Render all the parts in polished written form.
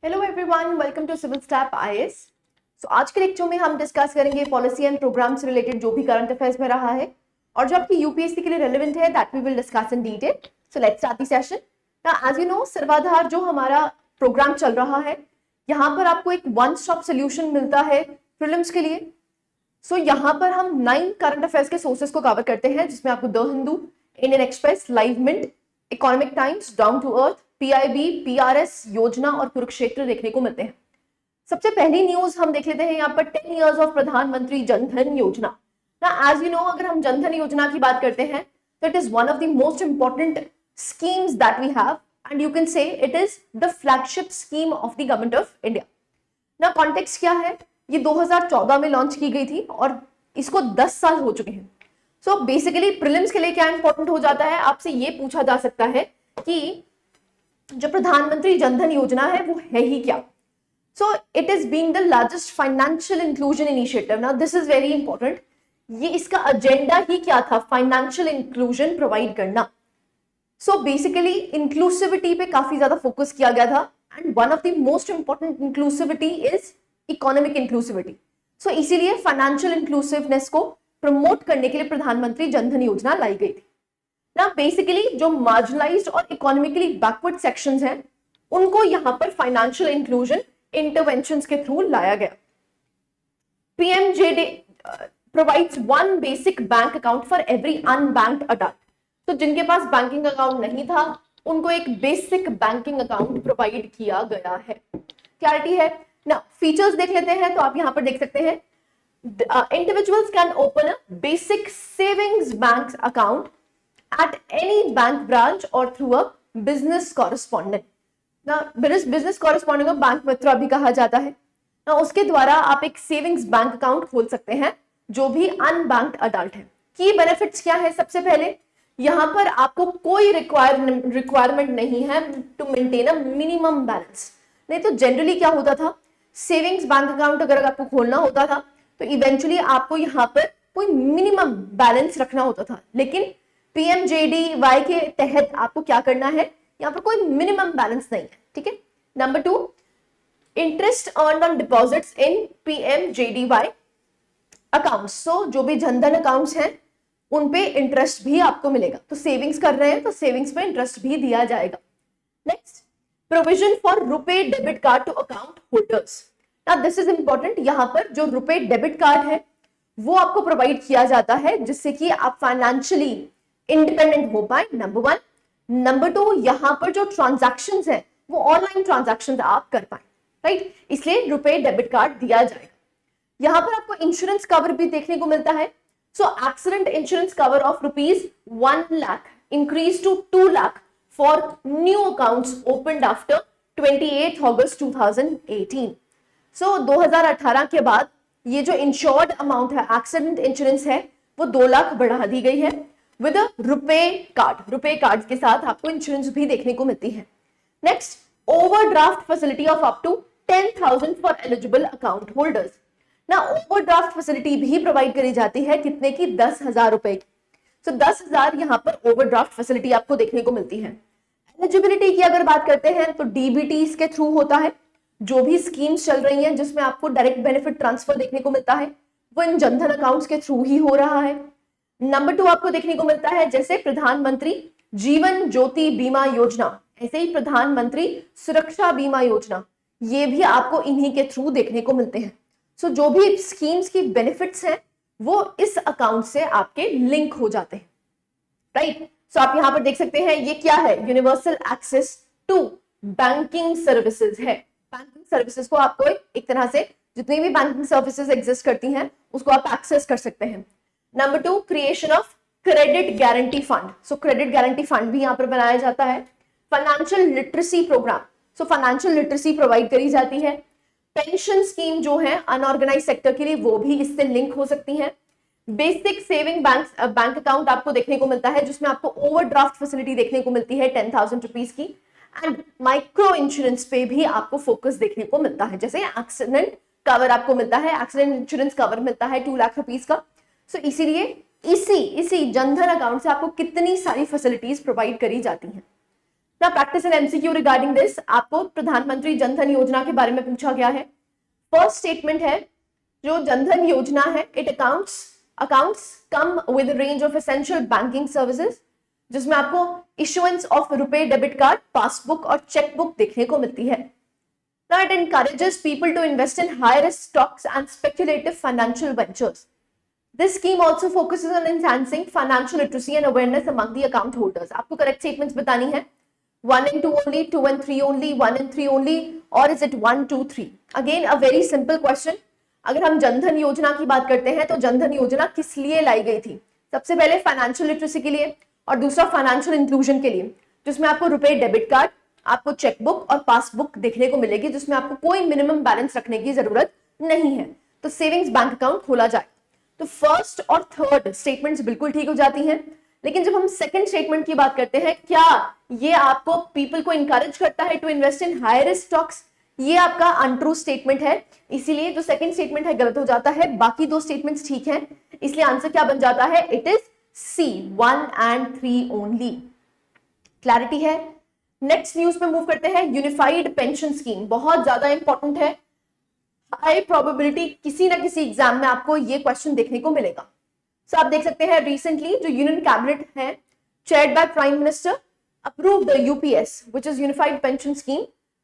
Hello everyone, welcome to civil step IAS. आज के lecture में हम डिस्कस करेंगे पॉलिसी एंड प्रोग्राम से रिलेटेड जो भी करंट अफेयर्स में रहा है और जो आपकी यूपीएससी के लिए रेलेवेंट है, that we will discuss in detail. So let's start the session. Now as you know, सर्वाधार जो हमारा प्रोग्राम चल रहा है, यहाँ पर आपको एक वन स्टॉप सोल्यूशन मिलता है प्रीलिम्स के लिए। यहाँ पर हम 9 करंट अफेयर्स के सोर्सेस को कवर करते हैं, जिसमें आपको the Hindu, Indian Express, Live Mint, Economic Times, Down to Earth, PIB, PRS, Yojana और कुरुक्षेत्र देखने को मिलते हैं। सबसे पहली न्यूज हम देख लेते हैं यहाँ पर 10 इयर्स ऑफ प्रधानमंत्री जनधन योजना। ना एज यू नो, अगर हम जनधन योजना की बात करते हैं तो it is one of the most important schemes that we have and you can say it is the flagship scheme of the government of India. ना कॉन्टेक्स्ट क्या है, ये 2014 में लॉन्च की गई थी और इसको 10 साल हो चुके हैं। सो बेसिकली प्रीलिम्स के लिए क्या इंपॉर्टेंट हो जाता है, आपसे ये पूछा जा सकता है कि जो प्रधानमंत्री जनधन योजना है वो है ही क्या। So it is being the largest financial inclusion initiative. Now this is very important. ये इसका एजेंडा ही क्या था, फाइनेंशियल इंक्लूजन प्रोवाइड करना। सो बेसिकली इंक्लूसिविटी पे काफी ज्यादा फोकस किया गया था and one of the most important inclusivity is economic inclusivity. So इसीलिए फाइनेंशियल इंक्लूसिवनेस को प्रमोट करने के लिए प्रधानमंत्री जनधन योजना लाई गई थी। ना बेसिकली जो मार्जिनलाइज्ड और इकोनॉमिकली बैकवर्ड सेक्शंस हैं, उनको यहां पर फाइनेंशियल इंक्लूजन इंटरवेंशंस के थ्रू लाया गया। PMJD provides one basic bank account for every unbanked adult. तो जिनके पास बैंकिंग अकाउंट नहीं था, उनको एक बेसिक बैंकिंग अकाउंट प्रोवाइड किया गया है। क्लैरिटी है ना। फीचर्स देख लेते हैं तो आप यहां पर देख सकते हैं, individuals can open a basic savings bank account at any bank branch or through a business correspondent। ना बिजनेस कॉरेस्पॉन्डेंट को बैंक मित्र भी कहा जाता है ना, उसके द्वारा आप एक सेविंग्स बैंक अकाउंट खोल सकते हैं जो भी अनबैंक्ड अडल्ट है। की बेनिफिट्स क्या है, सबसे पहले यहां पर आपको कोई रिक्वायरमेंट नहीं है to maintain a minimum balance. नहीं तो जनरली क्या होता था, सेविंग्स बैंक अकाउंट अगर आपको खोलना होता था तो इवेंचुअली आपको यहाँ पर कोई मिनिमम बैलेंस रखना होता था, लेकिन पीएमजेडीवाई के तहत आपको क्या करना है, यहाँ पर कोई मिनिमम बैलेंस नहीं है। ठीक है। Number 2, interest earned on deposits in PMJDY accounts. So जो भी जनधन अकाउंट्स हैं उन पे इंटरेस्ट भी आपको मिलेगा। तो सेविंग्स कर रहे हैं तो सेविंग्स पे इंटरेस्ट भी दिया जाएगा। Next, provision for RuPay debit card to account holders. Now this is important. यहां पर जो रुपे डेबिट कार्ड है वो आपको प्रोवाइड किया जाता है जिससे कि आप फाइनेंशियली इंडिपेंडेंट हो पाए, नंबर 1। नंबर 2, यहां पर जो ट्रांजैक्शंस है वो ऑनलाइन ट्रांजैक्शंस आप कर पाए, राइट। इसलिए रुपे डेबिट कार्ड दिया जाएगा। यहां पर आपको इंश्योरेंस कवर भी देखने को मिलता है। So accident insurance cover of ₹1 lakh increase to 2 lakh for new accounts opened after 28 August 2018। So 2018 के बाद ये जो इंश्योर्ड अमाउंट है, एक्सीडेंट इंश्योरेंस है, वो 2 लाख बढ़ा दी गई है with RuPay card. RuPay card के साथ आपको इंश्योरेंस भी देखने को मिलती है। Next, overdraft facility of up to 10,000 for eligible account holders. ना ओवरड्राफ्ट फैसिलिटी भी प्रोवाइड करी जाती है, कितने की, 10,000 रुपए की। सो 10,000 यहाँ पर ओवरड्राफ्ट फैसिलिटी आपको देखने को मिलती है। एलिजिबिलिटी की अगर बात करते हैं तो डीबीटी के थ्रू होता है। जो भी स्कीम्स चल रही हैं जिसमें आपको डायरेक्ट बेनिफिट ट्रांसफर देखने को मिलता है वो इन जनधन अकाउंट्स के थ्रू ही हो रहा है। नंबर 2 आपको देखने को मिलता है जैसे प्रधानमंत्री जीवन ज्योति बीमा योजना, ऐसे ही प्रधानमंत्री सुरक्षा बीमा योजना, ये भी आपको इन्हीं के थ्रू देखने को मिलते हैं। सो जो भी स्कीम्स की बेनिफिट्स हैं वो इस अकाउंट से आपके लिंक हो जाते हैं, राइट। सो आप यहां पर देख सकते हैं ये क्या है, universal access to banking services है। बैंकिंग सर्विसेज को आपको एक तरह से जितनी भी बैंकिंग सर्विसेज एग्जिस्ट करती हैं उसको आप एक्सेस कर सकते हैं। Number 2, creation of credit guarantee fund. So credit guarantee fund भी यहाँ पर बनाया जाता है। Financial literacy programme, so financial literacy provide करी जाती है। पेंशन स्कीम जो है अनऑर्गेनाइज सेक्टर के लिए, वो भी इससे लिंक हो सकती है। बेसिक सेविंग बैंक अकाउंट आपको देखने को मिलता है जिसमें आपको ओवरड्राफ्ट फैसिलिटी देखने को मिलती है 10,000 रुपीज की। एंड माइक्रो इंश्योरेंस पे भी आपको फोकस देखने को मिलता है, जैसे एक्सीडेंट कवर आपको मिलता है, एक्सीडेंट इंश्योरेंस कवर मिलता है 2 लाख रुपीज का। सो इसीलिए इसी जनधन अकाउंट से आपको कितनी सारी फैसिलिटीज प्रोवाइड करी जाती हैं। ना practice in MCQ regarding this, आपको प्रधानमंत्री जनधन योजना के बारे में पूछा गया है। फर्स्ट स्टेटमेंट है जो जनधन योजना है, it accounts come with range of essential banking services, जिसमें आपको इशुएंस ऑफ रुपए डेबिट कार्ड, पासबुक और चेकबुक देखने को मिलती है। Now it encourages people to invest in high risk stocks and speculative financial ventures. This scheme also focuses on enhancing financial literacy and awareness among the account holders. आपको correct statements बतानी है, 1 and 2 only, 2 and 3 only, 1 and 3 only, or is it 1, 2, 3? Again a very simple question. अगर हम जनधन योजना की बात करते हैं तो जनधन योजना किस लिए लाई गई थी? सबसे पहले फाइनेंशियल लिटरेसी के लिए और दूसरा फाइनेंशियल इंक्लूजन के लिए, जिसमें आपको रुपए डेबिट कार्ड, आपको चेकबुक और पासबुक देखने को मिलेगी, जिसमें आपको कोई मिनिमम बैलेंस रखने की जरूरत नहीं है, तो सेविंग्स बैंक अकाउंट खोला जाए। तो फर्स्ट और थर्ड स्टेटमेंट्स बिल्कुल ठीक हो जाती हैं, लेकिन जब हम सेकंड स्टेटमेंट की बात करते हैं, क्या ये आपको पीपल को इंकरेज करता है to invest in high risk stocks? ये आपका अनट्रू स्टेटमेंट है, इसीलिए जो सेकंड स्टेटमेंट है गलत हो जाता है, बाकी दो स्टेटमेंट्स ठीक हैं, इसलिए आंसर क्या बन जाता है? It is C, 1 and 3 only. Clarity है? नेक्स्ट न्यूज पे मूव करते हैं। यूनिफाइड पेंशन स्कीम बहुत ज्यादा इंपॉर्टेंट है, हाई प्रोबेबिलिटी किसी ना किसी एग्जाम में आपको ये क्वेश्चन देखने को मिलेगा। सो आप देख सकते हैं रिसेंटली जो यूनियन कैबिनेट है chaired by prime minister approve the UPS which is unified pension scheme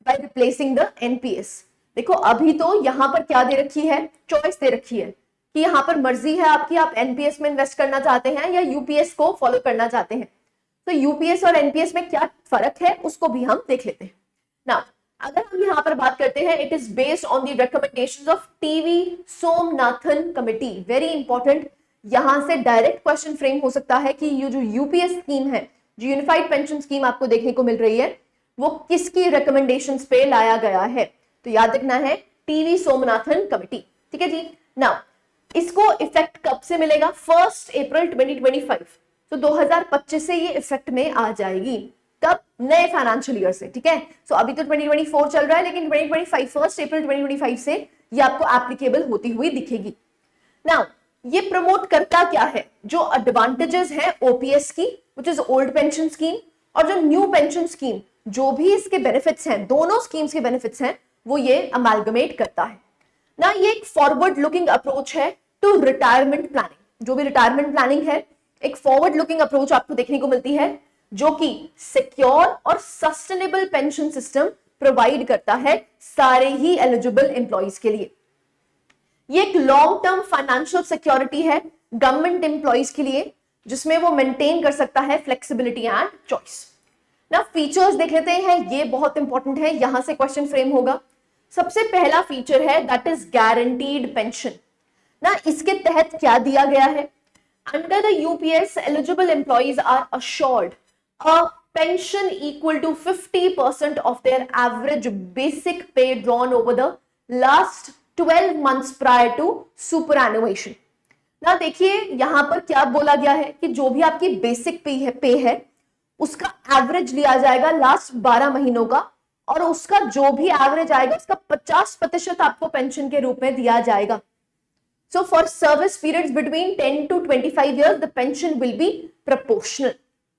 by replacing the NPS. देखो अभी तो यहाँ पर क्या दे रखी है, चॉइस दे रखी है कि यहाँ पर मर्जी है आपकी, आप एनपीएस में इन्वेस्ट करना चाहते हैं या यूपीएस को फॉलो करना चाहते हैं। तो यूपीएस और एनपीएस में क्या फर्क है उसको भी हम देख लेते हैं। नाउ अगर हम यहाँ पर बात करते हैं, it is based on the recommendations of TV Somanathan committee. Very important, यहां से डायरेक्ट क्वेश्चन फ्रेम हो सकता है कि ये जो यूपीएस स्कीम है, जो यूनिफाइड पेंशन स्कीम आपको देखने को मिल रही है, वो किसकी रिकमेंडेशंस पे लाया गया है? तो याद रखना है टीवी सोमनाथन कमिटी। ठीक है जी। नाउ इसको इफेक्ट कब से मिलेगा? 1 अप्रैल 2025। तो 2025 से ये इफेक्ट में आ जाएगी। कब? नए फाइनेंशियल ईयर से। ठीक है, सो अभी तो 2024 चल रहा है, लेकिन 2025 1 अप्रैल 2025 से ये आपको एप्लीकेबल होती हुई दिखेगी। नाउ ये प्रमोट करता क्या है? जो एडवांटेजेस है ओपीएस की, which is old pension scheme, और जो न्यू पेंशन स्कीम, जो भी इसके बेनिफिट्स हैं, दोनों स्कीम्स के बेनिफिट्स हैं, वो ये अमालगमेट करता है ना। ये एक फॉरवर्ड लुकिंग अप्रोच है टू रिटायरमेंट प्लानिंग। जो भी रिटायरमेंट प्लानिंग है, एक फॉरवर्ड लुकिंग अप्रोच आपको देखने को मिलती है, जो कि सिक्योर और सस्टेनेबल पेंशन सिस्टम प्रोवाइड करता है सारे ही एलिजिबल एम्प्लॉइज के लिए। ये एक लॉन्ग टर्म फाइनेंशियल सिक्योरिटी है गवर्नमेंट एम्प्लॉइज के लिए, जिसमें वो मेंटेन कर सकता है फ्लेक्सिबिलिटी एंड चॉइस। ना फीचर्स देख लेते हैं, ये बहुत इंपॉर्टेंट है, यहां से क्वेश्चन फ्रेम होगा। सबसे पहला फीचर है दैट इज गारंटीड पेंशन। ना इसके तहत क्या दिया गया है? Under the UPS, eligible employees are assured a pension equal to 50% of their average basic pay drawn over the last 12 months prior to superannuation. ना देखिए यहां पर क्या बोला गया है कि जो भी आपकी बेसिक पे है उसका एवरेज लिया जाएगा लास्ट 12 महीनों का, और उसका जो भी एवरेज आएगा उसका 50% आपको पेंशन के रूप में दिया जाएगा। So for service periods between 10 to 25 years, the pension will be proportional.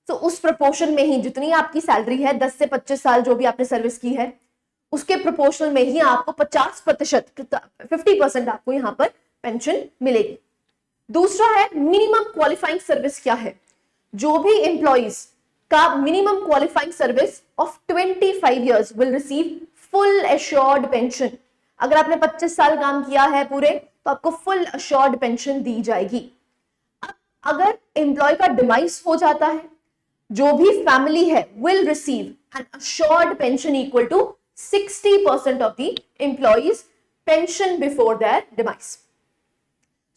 So उस proportion में ही जितनी आपकी सैलरी है, 10 से 25 साल जो भी आपने सर्विस की है, उसके proportional में ही आपको 50% आपको यहाँ पर पेंशन मिलेगी। दूसरा है मिनिमम क्वालिफाइंग सर्विस। क्या है? जो भी एम्प्लॉइज का minimum qualifying service of 25 years will receive full assured pension। अगर आपने 25 साल काम किया है पूरे, तो आपको फुल अश्योर्ड पेंशन दी जाएगी। अब अगर एम्प्लॉय का डिमाइस हो जाता है, जो भी फैमिली है will receive an assured pension equal to 60% of the employees pension before their demise.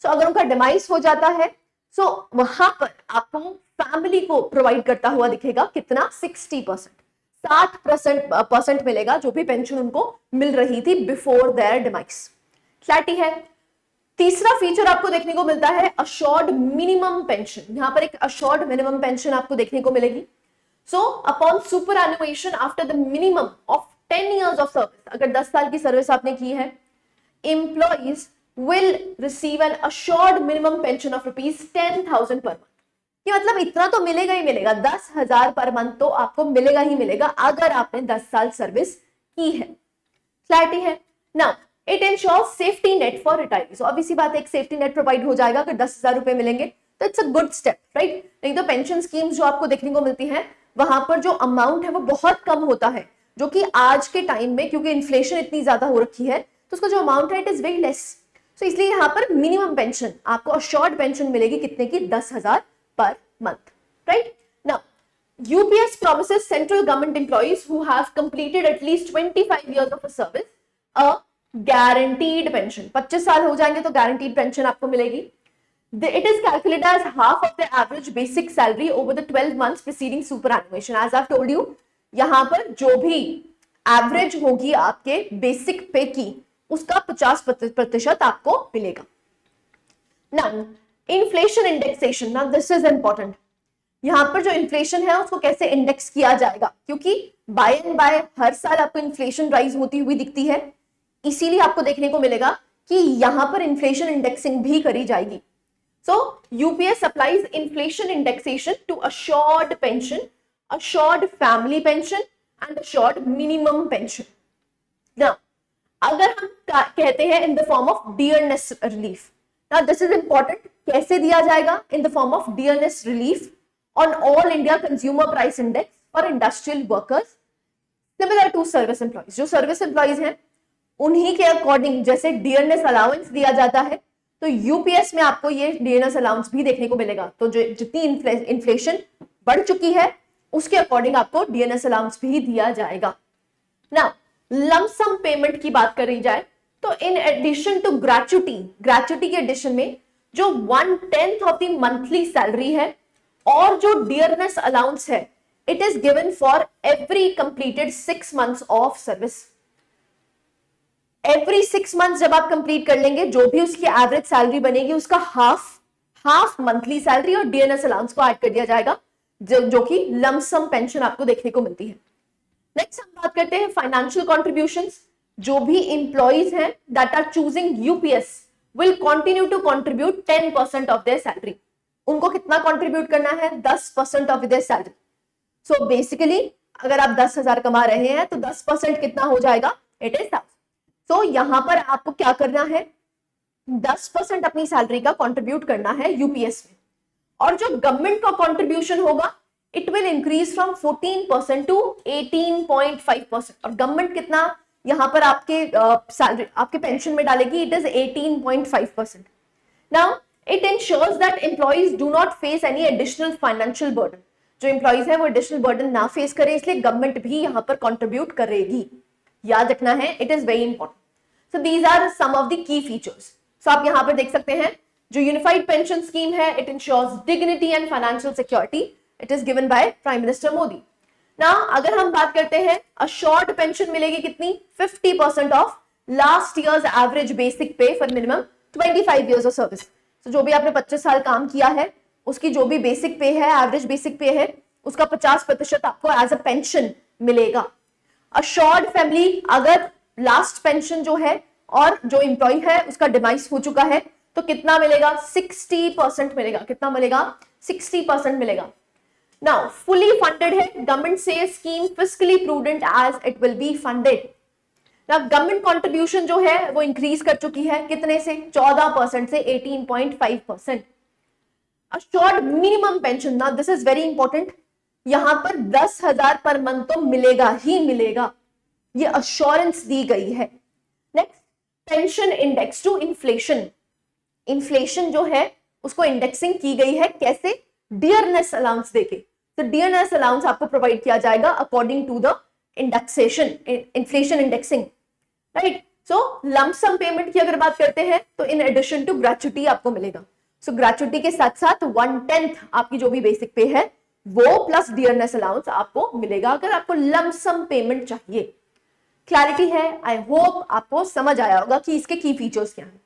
So अगर उनका डिमाइस हो जाता है, सो वहां पर आपको फैमिली को प्रोवाइड करता हुआ दिखेगा कितना? 60%, 60% मिलेगा जो भी पेंशन उनको मिल रही थी बिफोर देयर डिमाइस। क्लैरिटी है? तीसरा फीचर आपको देखने को मिलता है अश्योर्ड मिनिमम पेंशन। यहां पर एक अश्योर्ड मिनिमम पेंशन आपको देखने को मिलेगी। So upon superannuation after the minimum of 10 years of service, अगर 10 साल की सर्विस आपने की है, employees will receive an assured minimum pension of ₹10,000 per month. कि मतलब इतना तो मिलेगा ही मिलेगा, 10,000 पर मंथ तो आपको मिलेगा ही मिलेगा अगर आपने 10 साल सर्विस की है। क्लैरिटी है ना। It ensures safety net for retirees. अब इसी बात है, एक सेफ्टी नेट प्रोवाइड हो जाएगा अगर 10,000 रुपए मिलेंगे तो it's a good step, right. नहीं तो पेंशन स्कीम्स जो आपको देखने को मिलती है वहां पर जो अमाउंट है वो बहुत कम होता है, जो कि आज के टाइम में क्योंकि इन्फ्लेशन इतनी ज्यादा हो रखी है तो उसका जो अमाउंट है इट इज वेरी लेस। तो इसलिए यहाँ पर मिनिमम पेंशन आपको अश्योर्ड पेंशन मिलेगी कितने की, 10,000 per month, right. Now UPS promises central government employees who have completed at least 25 years of a service a guaranteed pension। 25 साल हो जाएंगे तो guaranteed pension आपको मिलेगी। It is calculated as half of the average basic salary over the 12 months preceding superannuation। As I've told you, यहाँ पर जो भी एवरेज होगी आपके बेसिक पे की उसका 50% आपको मिलेगा। Now, inflation indexation, now this is important। यहाँ पर जो इन्फ्लेशन है उसको कैसे इंडेक्स किया जाएगा, क्योंकि बाय एंड बाय हर साल आपको इन्फ्लेशन राइज होती हुई दिखती है, इसीलिए आपको देखने को मिलेगा कि यहाँ पर इन्फ्लेशन इंडेक्सिंग भी करी जाएगी। So UPS applies inflation indexation to assured pension, assured family pension and assured minimum pension. Now अगर हम कहते हैं in the form of dearness relief, now this is important, कैसे दिया जाएगा, in the form of dearness relief on all India consumer price index for industrial workers similar to service employees। जो service employees हैं उन्हीं के according जैसे dearness allowance दिया जाता है तो यूपीएस में आपको ये डियरनेस अलाउंस भी देखने को मिलेगा। तो जो जितनी इन्फ्लेशन बढ़ चुकी है उसके अकॉर्डिंग आपको डियरनेस अलाउंस भी दिया जाएगा। नाउ लमसम पेमेंट की बात करी जाए तो in addition to gratuity, gratuity के एडिशन में जो 1/10 ऑफ द मंथली सैलरी है और जो डियरनेस अलाउंस है it is given for every completed 6 months of service. Every 6 months जब आप कंप्लीट कर लेंगे जो भी उसकी एवरेज सैलरी बनेगी उसका हाफ मंथली सैलरी और डियरनेस अलाउंस को ऐड कर दिया जाएगा, जो कि लमसम पेंशन आपको देखने को मिलती है। नेक्स्ट हम बात करते हैं फाइनेंशियल कॉन्ट्रीब्यूशंस। जो भी एम्प्लॉइज हैं that are choosing UPS will continue to contribute 10% of their salary. उनको कितना कंट्रीब्यूट करना है, 10% of their salary. So basically अगर आप 10,000 कमा रहे हैं तो 10% कितना हो जाएगा, इट इज 1000। सो यहां पर आपको क्या करना है, 10% अपनी सैलरी का कंट्रीब्यूट करना है यूपीएस में। और जो गवर्नमेंट का कंट्रीब्यूशन होगा it will increase from 14% to 18.5%। और गवर्नमेंट कितना यहां पर आपके सैलरी आपके पेंशन में डालेगी, it is 18.5%। Now it ensures that employees do not face any additional financial burden। जो employees है वो additional burden ना फेस करें, इसलिए गवर्नमेंट भी यहाँ पर कंट्रीब्यूट करेगी, याद रखना है, it is very important। so these are some of the key features। so आप यहाँ पर देख सकते हैं जो यूनिफाइड पेंशन स्कीम है it ensures dignity and financial security, it is given by prime minister Modi. ना अगर हम बात करते हैं अश्योर्ड पेंशन मिलेगी कितनी, 50% of last years average basic pay for minimum 25 years of service. तो जो भी आपने 25 साल काम किया है उसकी जो भी बेसिक पे है, एवरेज बेसिक पे है, उसका 50% आपको एज अ पेंशन मिलेगा। अश्योर्ड फैमिली, अगर लास्ट पेंशन जो है और जो एम्प्लॉय है उसका डिमाइस हो चुका है तो कितना मिलेगा, 60% मिलेगा। कितना मिलेगा, 60% मिलेगा। नाउ फुली फंडेड है, गवर्नमेंट से scheme fiscally prudent as it will be funded. Government contribution जो है वो इंक्रीज कर चुकी है, कितने से, 14% से 18.5%। अश्योर्ड मिनिमम पेंशन, ना दिस इज वेरी इंपॉर्टेंट, यहां पर 10,000 पर मंथ तो मिलेगा ही मिलेगा, ये अश्योरेंस दी गई है। Next pension index to inflation. Inflation जो है उसको इंडेक्सिंग की गई है, कैसे, डियरनेस अलाउंस देके। तो डियरनेस अलाउंस आपको प्रोवाइड किया जाएगा according to the indexation, inflation indexing, right. So lump sum payment की अगर बात करते हैं तो इन एडिशन टू ग्रेच्युटी आपको मिलेगा। सो ग्रेच्युटी के साथ साथ 1/10 आपकी जो भी बेसिक पे है वो प्लस डियरनेस अलाउंस आपको मिलेगा अगर आपको लमसम पेमेंट चाहिए। क्लैरिटी है, आई होप आपको समझ आया होगा कि इसके की फीचर्स क्या हैं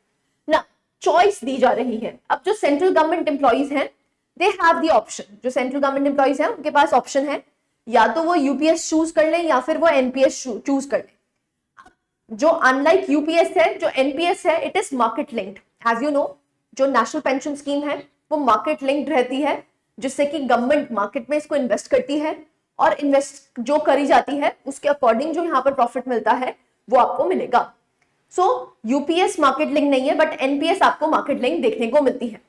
ना। चॉइस दी जा रही है, अब जो सेंट्रल गवर्नमेंट एम्प्लॉइज हैं दे हैव द ऑप्शन, जो सेंट्रल गवर्नमेंट एम्प्लॉइज हैं उनके पास ऑप्शन है, या तो वो यूपीएस चूज कर ले या फिर वो एनपीएस चूज कर ले। जो अनलाइक यूपीएस है, जो एनपीएस है, it is market linked. As you know जो नेशनल पेंशन स्कीम है वो मार्केट लिंक्ड रहती है, जिससे कि गवर्नमेंट मार्केट में इसको इन्वेस्ट करती है और इन्वेस्ट जो करी जाती है उसके अकॉर्डिंग जो यहाँ पर प्रॉफिट मिलता है वो आपको मिलेगा। सो यूपीएस मार्केट लिंक नहीं है, बट एनपीएस आपको मार्केट लिंक देखने को मिलती है।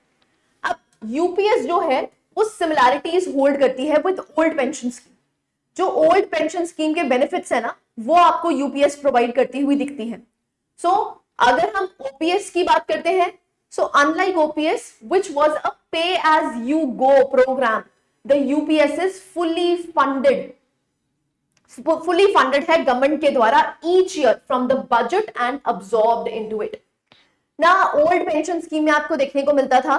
अब यूपीएस जो है वो सिमिलैरिटीज होल्ड करती है विद ओल्ड पेंशन स्कीम। जो ओल्ड पेंशन स्कीम के बेनिफिट्स है ना, वो आपको यूपीएस प्रोवाइड करती हुई दिखती है। सो अगर हम ओपीएस की बात करते हैं, so unlike OPS which was a pay as you go program, the UPS is fully funded है गवर्नमेंट के द्वारा each year from the budget and absorbed into it. ना ओल्ड पेंशन स्कीम में आपको देखने को मिलता था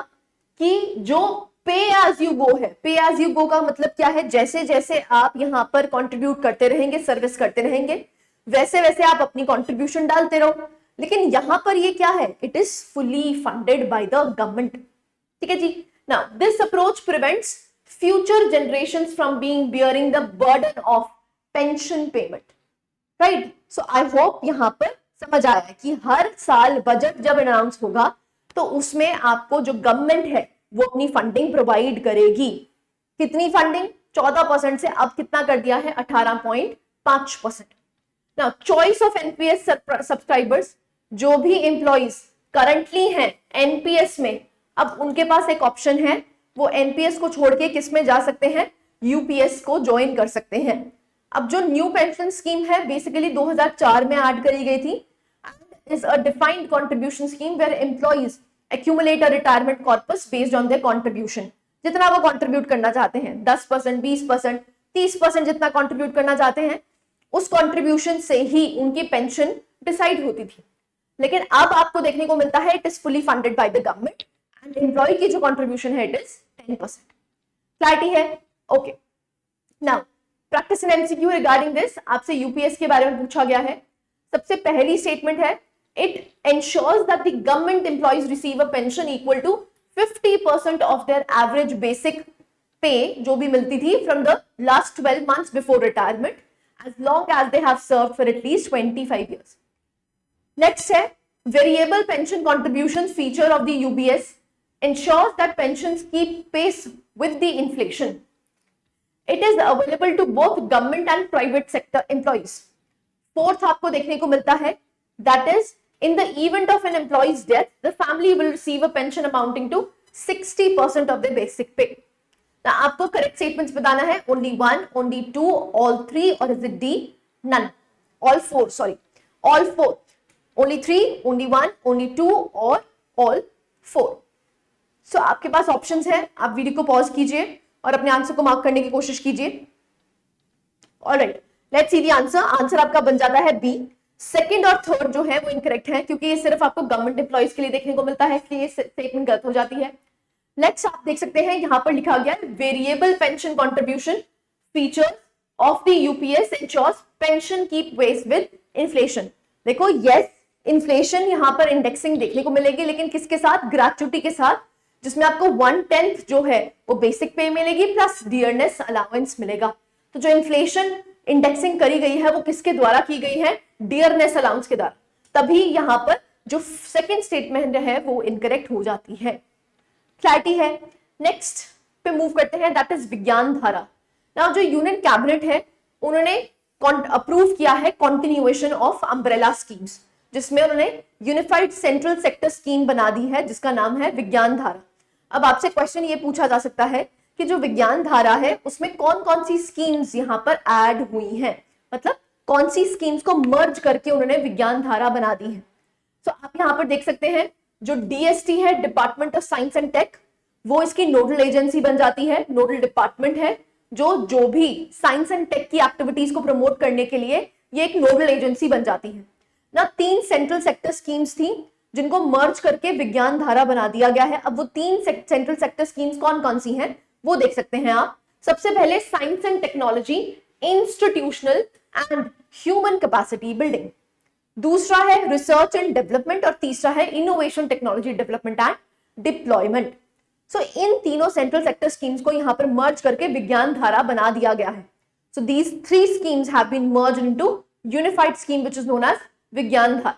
कि जो पे एज यू गो है, पे एज यू गो का मतलब क्या है, जैसे जैसे आप यहाँ पर कंट्रीब्यूट करते रहेंगे, सर्विस करते रहेंगे, वैसे वैसे आप अपनी कंट्रीब्यूशन डालते रहो। लेकिन यहाँ पर ये क्या है, it is fully funded by the government. ठीक है जी। Now this approach prevents future generations from being bearing the burden of pension payment, right. So I hope यहाँ पर समझ आया कि हर साल बजट जब अनाउंस होगा तो उसमें आपको जो गवर्नमेंट है वो अपनी फंडिंग प्रोवाइड करेगी। कितनी फंडिंग? 14% से अब कितना कर दिया है, 18.5%। Now choice of NPS subscribers, जो भी एम्प्लॉइज करंटली हैं एनपीएस में, अब उनके पास एक ऑप्शन है, वो एनपीएस को छोड़ के किस में जा सकते हैं, यूपीएस को ज्वाइन कर सकते हैं। अब जो न्यू पेंशन स्कीम है बेसिकली 2004 में ऐड करी गई थी, is a defined contribution scheme where employees accumulate a retirement corpus based on their contribution। जितना वो कंट्रीब्यूट करना चाहते हैं, 10%, 20%, 30% जितना कंट्रीब्यूट करना चाहते हैं, उस कंट्रीब्यूशन से ही उनकी पेंशन डिसाइड होती थी। लेकिन अब आपको देखने को मिलता है it is fully funded by the government and employee की जो कंट्रीब्यूशन है इट इज 10%। क्लैरिटी है? Okay. Now practice in MCQ regarding this, आपसे यूपीएस के बारे में पूछा गया है। सबसे पहली स्टेटमेंट है, it ensures that the government employees receive a pension equal to 50% of their average basic pay जो भी मिलती थी from the last 12 months before retirement as long as they have served for at least 25 years। Next है variable pension contribution feature of the UBS ensures that pensions keep pace with the inflation। It is available to both government and private sector employees। Fourth आपको देखने को मिलता है, that is in the event of an employee's death, the family will receive a pension amounting to 60% of their basic pay। Now, आपको correct statements बताना है, only one, only two, all three, or is it D? None. All four, sorry. All four. Only three, only one, only two, or all four. So, आपके पास options है, आप video को pause कीजिए और अपने answer को मार्क करने की कोशिश कीजिए। Alright, let's see the answer. Answer आपका बन जाता है B। सेकंड और थर्ड जो है वो इनकरेक्ट है, क्योंकि ये सिर्फ आपको गवर्नमेंट एम्प्लॉइज के लिए देखने को मिलता है, इसलिए ये स्टेटमेंट गलत हो जाती है। नेक्स्ट आप देख सकते हैं यहाँ पर लिखा गया है variable pension contribution feature of the UPS ensures pension keep pace with inflation. देखो यस, इन्फ्लेशन यहाँ पर इंडेक्सिंग देखने को मिलेगी, लेकिन किसके साथ? ग्रेच्युटी के साथ, जिसमें आपको 1/10 जो है वो बेसिक पे मिलेगी प्लस डियरनेस अलाउंस मिलेगा। तो जो इन्फ्लेशन इंडेक्सिंग करी गई है वो किसके द्वारा की गई है? डियरनेस अलाउंस के द्वारा। तभी यहां पर जो सेकंड स्टेटमेंट है वो इनकरेक्ट हो जाती है। क्लैरिटी है? नेक्स्ट पे मूव करते हैं, दैट इज विज्ञान धारा। नाउ जो यूनियन कैबिनेट है उन्होंने अप्रूव किया है कंटिन्यूएशन ऑफ अम्ब्रेला स्कीम्स, जिसमें उन्होंने यूनिफाइड सेंट्रल सेक्टर स्कीम बना दी है जिसका नाम है विज्ञान धारा। अब आपसे क्वेश्चन ये पूछा जा सकता है कि जो विज्ञान धारा है उसमें कौन कौन सी स्कीम्स यहाँ पर ऐड हुई हैं, मतलब कौन सी स्कीम्स को मर्ज करके उन्होंने विज्ञान धारा बना दी है। तो आप यहाँ पर देख सकते हैं जो डीएसटी है, department of science and tech, वो इसकी नोडल एजेंसी बन जाती है, नोडल डिपार्टमेंट है जो भी साइंस एंड टेक की एक्टिविटीज को प्रमोट करने के लिए ये एक नोडल एजेंसी बन जाती है ना। 3 सेंट्रल सेक्टर स्कीम्स थी जिनको मर्ज करके विज्ञान धारा बना दिया गया है। अब वो 3 सेंट्रल सेक्टर स्कीम्स कौन कौन सी हैं वो देख सकते हैं आप। सबसे पहले science and technology institutional and human capacity building, दूसरा है रिसर्च एंड डेवलपमेंट और तीसरा है innovation technology development and deployment. So इन तीनों सेंट्रल सेक्टर स्कीम्स को यहां पर मर्ज करके विज्ञान धारा बना दिया गया है। So these 3 schemes have been merged into unified scheme which is known as विज्ञान धारा।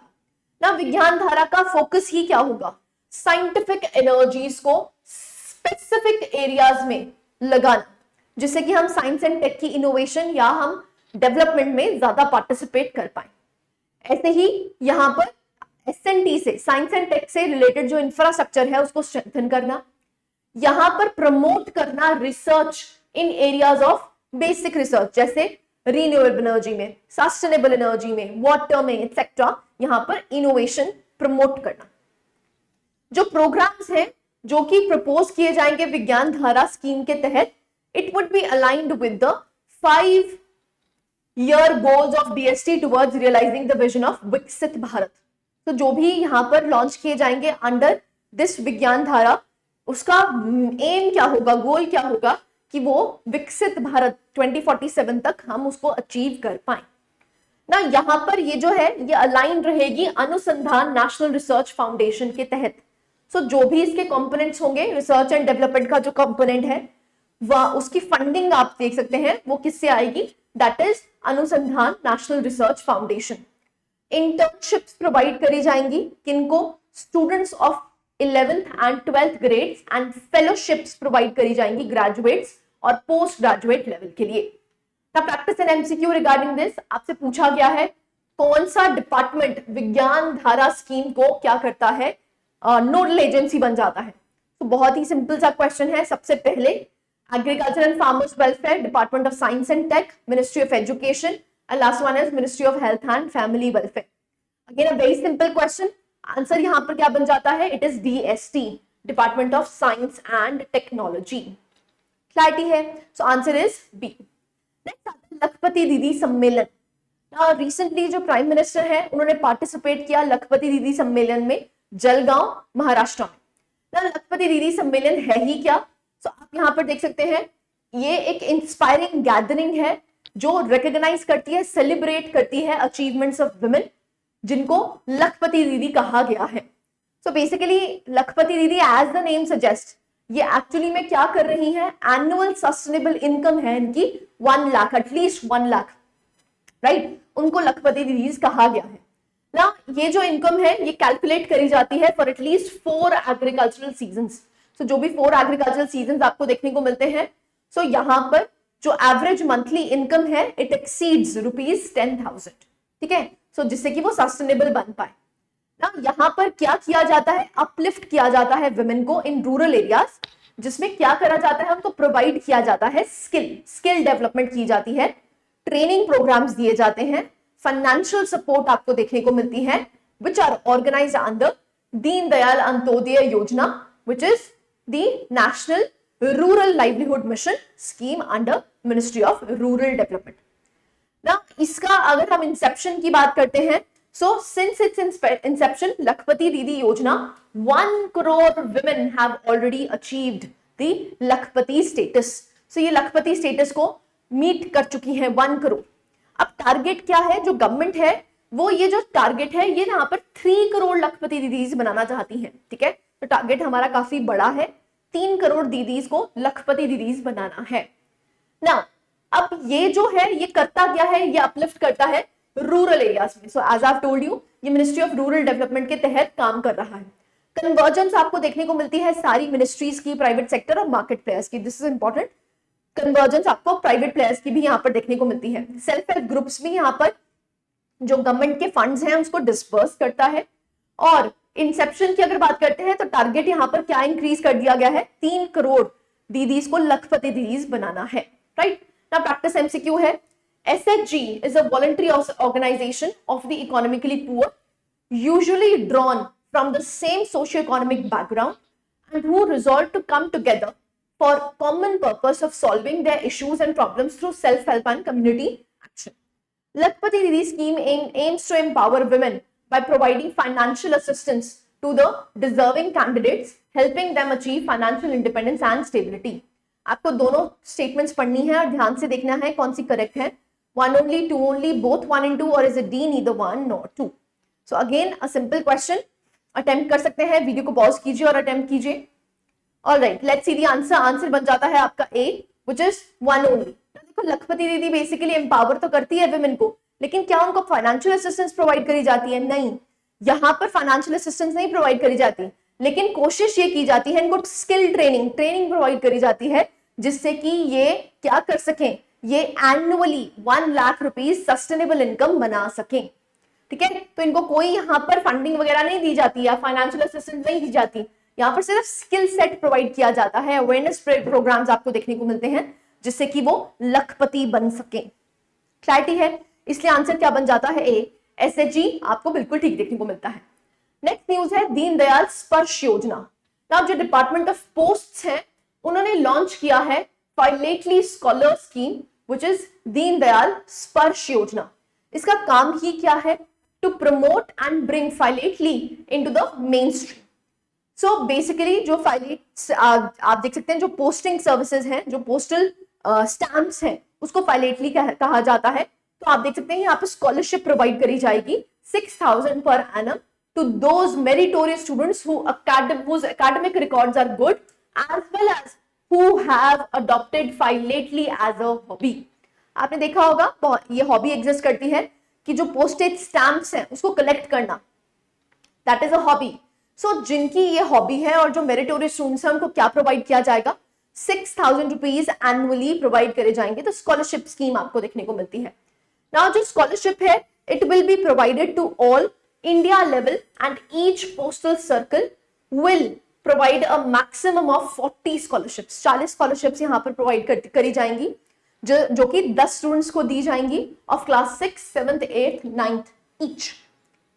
ना विज्ञान धारा का फोकस ही क्या होगा? साइंटिफिक एनर्जीज को स्पेसिफिक एरियाज में लगाना, जिससे कि हम साइंस एंड टेक की इनोवेशन या हम डेवलपमेंट में ज्यादा पार्टिसिपेट कर पाए। ऐसे ही यहाँ पर एसएनटी से, साइंस एंड टेक से रिलेटेड जो इंफ्रास्ट्रक्चर है उसको स्ट्रेंथन करना, यहाँ पर प्रमोट करना research in areas of basic research, जैसे रिन्यूएबल एनर्जी में, सस्टेनेबल एनर्जी में, वाटर में एक्सेट्रा, यहाँ पर इनोवेशन प्रमोट करना। जो प्रोग्राम्स हैं जो कि प्रपोज किए जाएंगे विज्ञान धारा स्कीम के तहत, it would be aligned with the 5-year goals of DST towards realizing the vision of विकसित भारत। तो जो भी यहाँ पर लॉन्च किए जाएंगे अंडर दिस विज्ञान धारा, उसका एम क्या होगा, गोल क्या होगा कि वो विकसित भारत 2047 तक हम उसको अचीव कर पाए ना। यहाँ पर ये जो है ये अलाइन रहेगी अनुसंधान नेशनल रिसर्च फाउंडेशन के तहत। सो जो भी इसके कंपोनेंट्स होंगे, रिसर्च एंड डेवलपमेंट का जो कंपोनेंट है वह उसकी फंडिंग आप देख सकते हैं वो किससे आएगी, दैट इज अनुसंधान national research foundation. Internships provide करी जाएंगी किनको, students of 11th and 12th grades, and fellowships provide करी जाएंगी ग्रेजुएट्स और पोस्ट ग्रेजुएट लेवल के लिए। The practice and MCQ regarding this, आपसे पूछा गया है कौन सा डिपार्टमेंट विज्ञान धारा स्कीम को क्या करता है, नोडल एजेंसी बन जाता है। तो बहुत ही सिंपल सा क्वेश्चन है। सबसे पहले agriculture and farmers welfare, department of science and tech, ministry of education, and last one is ministry of health and family welfare. Again a very simple question, answer यहाँ पर क्या बन जाता है, it is DST, department of science and technology. Clarity है, so answer is B. Next आता है लखपति दीदी सम्मेलन। रिसेंटली जो प्राइम मिनिस्टर है उन्होंने पार्टिसिपेट किया लखपति दीदी सम्मेलन में जलगांव महाराष्ट्र में। लखपति दीदी सम्मेलन है ही क्या, तो आप यहाँ पर देख सकते हैं ये एक इंस्पायरिंग गैदरिंग है जो रिकॉग्नाइज करती है, सेलिब्रेट करती है अचीवमेंट्स ऑफ वुमेन, जिनको लखपति दीदी कहा गया है। सो बेसिकली लखपति दीदी एज द नेम सजेस्ट, ये एक्चुअली में क्या कर रही है, एनुअल सस्टेनेबल इनकम है इनकी 1 लाख, एटलीस्ट 1 लाख, राइट, उनको लखपति दीदी कहा गया है ना। ये जो इनकम है ये कैलकुलेट करी जाती है फॉर एटलीस्ट 4 एग्रीकल्चरल सीजन्स। सो जो भी 4 एग्रीकल्चरल सीजन्स आपको देखने को मिलते हैं, सो यहाँ पर जो एवरेज मंथली इनकम है इट एक्सीड्स ₹10,000, ठीक है। सो जिससे कि वो सस्टेनेबल बन पाए ना। यहाँ पर क्या किया जाता है, अपलिफ्ट किया जाता है वुमेन को इन रूरल एरियाज, जिसमें क्या करा जाता है, उनको प्रोवाइड किया जाता है स्किल डेवलपमेंट की जाती है, ट्रेनिंग प्रोग्राम्स दिए जाते हैं, फाइनेंशियल सपोर्ट आपको देखने को मिलती है, which are organised under Deen Dayal Antyodaya योजना, which is the national rural livelihood mission scheme under ministry of rural development ना। इसका अगर हम इंसेप्शन की बात करते हैं, सो सिंस इट्स इंसेप्शन लखपति दीदी योजना 1 crore women have already achieved the Lakhpati status. सो ये लखपति स्टेटस को मीट कर चुकी है 1 करोड़। अब टारगेट क्या है, जो गवर्नमेंट है वो ये जो टारगेट है ये यहाँ पर 3 करोड़ लखपति दीदीज बनाना चाहती है, ठीक है। तो टारगेट हमारा काफी बड़ा है, 3 करोड़ दीदीज को लखपति दीदीज बनाना है ना। अब ये जो है ये करता क्या है, ये अपलिफ्ट करता है रूरल एरियाज में। So as I told you ये मिनिस्ट्री ऑफ रूरल डेवलपमेंट के तहत काम कर रहा है। कन्वर्जेंस आपको देखने को मिलती है सारी मिनिस्ट्रीज की, प्राइवेट सेक्टर और मार्केट प्लेयर्स की, दिस इज इंपॉर्टेंट। कन्वर्जेंस आपको प्राइवेट प्लेयर्स की भी यहाँ पर देखने को मिलती है। सेल्फ हेल्प ग्रुप्स भी यहाँ पर जो गवर्नमेंट के फंड्स हैं उसको डिस्पर्स करता है। और इंसेप्शन की अगर बात करते हैं तो टारगेट यहाँ पर क्या इंक्रीज कर दिया गया है, 3 करोड़ दीदीज को लखपति दीदीज बनाना है, राइट ना। प्रैक्टिस एमसीक्यू है, SHG is a voluntary organization of the economically poor, usually drawn from the same socio-economic background and who resolve to come together for common purpose of solving their issues and problems through self-help and community action. Lakpati Didi scheme aims to empower women by providing financial assistance to the deserving candidates, helping them achieve financial independence and stability. आपको दोनों statements पढ़नी है और ध्यान से देखना है कौन सी करेक्ट है, 1 only, 2 only, both 1 and 2, or is it D, neither 1 nor 2? So again a simple question, attempt कर सकते हैं, वीडियो को पॉज कीजिए और अटेम्प्ट कीजिए। Alright, let's see the answer. Answer बन जाता है आपका A, which is 1 only। देखो लखपति दीदी बेसिकली एम्पावर तो करती है वुमेन को, लेकिन क्या उनको फाइनेंशियल असिस्टेंस प्रोवाइड करी जाती है? नहीं, यहाँ पर फाइनेंशियल असिस्टेंस नहीं प्रोवाइड करी जाती, लेकिन कोशिश ये की जाती है इनको स्किल ट्रेनिंग प्रोवाइड करी जाती है, जिससे कि ये क्या कर सकें, ये annually 1 lakh rupees sustainable income बना सकें। ठीक है, तो इनको कोई यहाँ पर फंडिंग वगैरह नहीं दी जाती या फाइनेंशियल असिस्टेंस नहीं दी जाती, यहाँ पर सिर्फ स्किल सेट प्रोवाइड किया जाता है, अवेयरनेस प्रोग्राम्स आपको देखने को मिलते हैं जिससे कि वो लखपति बन सके। क्लैरिटी है, इसलिए आंसर क्या बन जाता है, ए। एसएचजी आपको बिल्कुल ठीक देखने को मिलता है। नेक्स्ट न्यूज है दीनदयाल स्पर्श योजना। नाउ जो डिपार्टमेंट ऑफ पोस्ट्स है उन्होंने लॉन्च किया है philately scholar scheme which is Deendayal Sparsh Yojana. इसका काम ही क्या है, to promote and bring philately into the main stream. So basically जो फाइलेट्स आप देख सकते हैं, जो पोस्टिंग सर्विसेज हैं, जो पोस्टल स्टैम्प्स हैं, उसको फाइलेटली कहा जाता है। तो आप देख सकते हैं यहाँ पे स्कॉलरशिप प्रोवाइड करी जाएगी 6,000 per annum to those meritorious students whose academic records are good as well as who have adopted philately as a hobby। आपने देखा होगा ये हॉबी एग्जिस्ट करती है कि जो पोस्टेज स्टैम्प्स हैं उसको कलेक्ट करना, दैट इज अ हॉबी। सो जिनकी ये हॉबी है और जो मेरिटोरियस स्टूडेंट्स हैं उनको क्या प्रोवाइड किया जाएगा, 6,000 रुपीज एनुअली प्रोवाइड करे जाएंगे। तो स्कॉलरशिप स्कीम आपको देखने को मिलती है। नाउ जो स्कॉलरशिप है it will be provided to all India level and each postal circle will provide a maximum of 40 scholarships। 40 scholarships यहाँ पर प्रोवाइड करी जाएंगी जो कि 10 स्टूडेंट्स को दी जाएंगी of class 6, 7th, 8th, 9th each.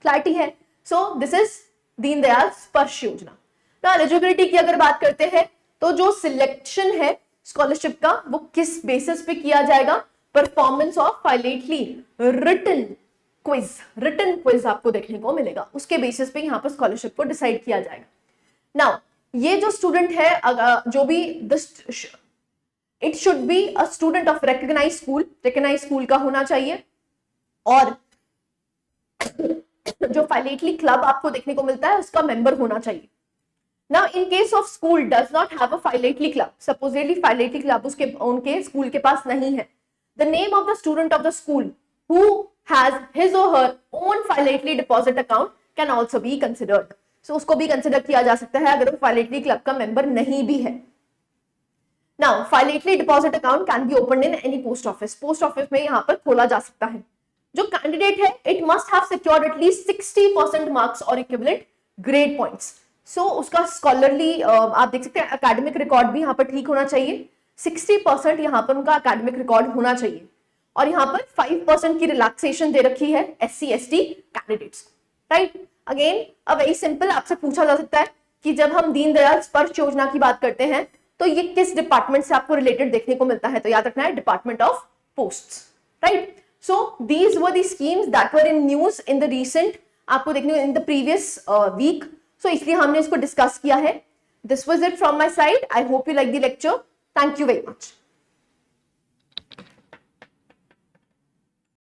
Clarity है। So this is Deendayal Sparsh योजना। ना एलिजिबिलिटी की अगर बात करते हैं तो जो सिलेक्शन है स्कॉलरशिप का वो किस बेसिस पे किया जाएगा, परफॉर्मेंस ऑफ फाइलेटली रिटन क्विज आपको देखने को मिलेगा, उसके बेसिस पे यहाँ पर स्कॉलरशिप को डिसाइड किया जाएगा। नाउ ये जो स्टूडेंट है जो भी it should be a student of recognised school का होना चाहिए, और जो फाइलेटली क्लब आपको देखने को मिलता है उसका मेंबर होना चाहिए। Now in case of school does not have a philately club, supposedly philately club उनके स्कूल के पास नहीं है, the name of the student of the school who has his or her own philately deposit account can also be considered। So उसको भी consider किया जा सकता है अगर वो फाइलेटली क्लब का मेंबर नहीं भी है। Now philately deposit account can be opened in any post office। Post office में यहाँ पर खोला जा सकता है। जो कैंडिडेट है it must have secured at least 60% marks or equivalent grade points। So उसका स्कॉलरली आप देख सकते हैं एकेडमिक रिकॉर्ड भी यहाँ पर ठीक होना चाहिए, 60% यहाँ पर उनका एकेडमिक रिकॉर्ड होना चाहिए, और यहाँ पर 5% की रिलैक्सेशन दे रखी है SC ST candidates. Right, again a very simple, आपसे पूछा जा सकता है कि जब हम दीनदयाल स्पर्श योजना की बात करते हैं तो ये किस डिपार्टमेंट से आपको रिलेटेड देखने को मिलता है, तो याद रखना है department of posts. Right, so these were the schemes that were in news in the recent, आपको देखने इन द प्रीवियस वीक, सो इसलिए हमने इसको डिस्कस किया है। This was it from my side. I hope you like the lecture. Thank you very much.